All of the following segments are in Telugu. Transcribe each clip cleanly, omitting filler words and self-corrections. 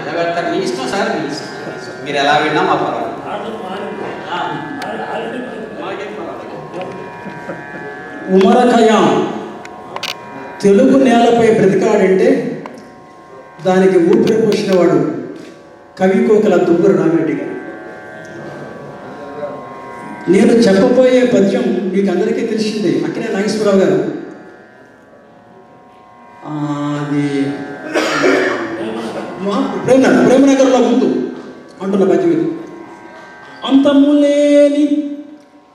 ఇలా పెడతారు, మీ ఇష్టం సార్, మీ ఇష్టం, మీరు ఎలా విన్నా మా పర్వాలేదు. ఉమర్ ఖయాం తెలుగు నేలపై బ్రతికాడంటే దానికి ఊపిరి పోసినవాడు కవి కోకిల దువ్వూరి రామిరెడ్డి గారు. నేను చెప్పబోయే పద్యం మీకు అందరికీ తెలిసిందే, అక్కినేని నాగేశ్వరరావు గారు అది ప్రేమనగర్లో ముందు అంటున్న పద్యం ఇది. అంతములేని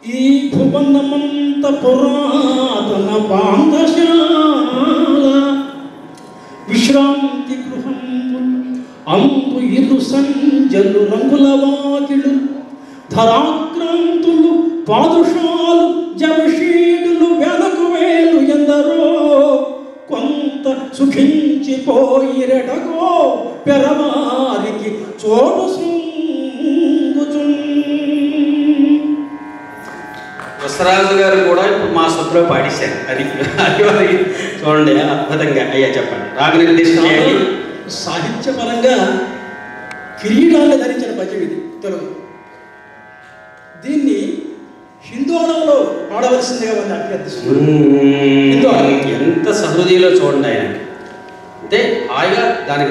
ఈ భువనమంత పురాతన పాంధశాల విశ్రాంతి గృహంబు అందు ఇరు సంజలు రంగుల వాకిలు ధరాక్రాంతులు పాదుషాలు జమషీడులు వెనకు వేలు ఎందరో కొంత సుఖించిపోయిరటగో పెరవారికి చోటు వసరాజు గారు కూడా ఇప్పుడు మా సభలో పాడేశారు. అది అది చూడండి అద్భుతంగా. అయ్యా చెప్పండి. రాగ నిర్దేశం సాహిత్యపరంగా కిరీటాన్ని ధరించిన పద్యం ఇది తెలుగు. దీన్ని హిందోళంలో పాడవలసిందిగా మనం అభ్యర్థిస్తున్నాం. ఎంత సహృదయంలో చూడండి ఆయన, అంటే హాయిగా దానికి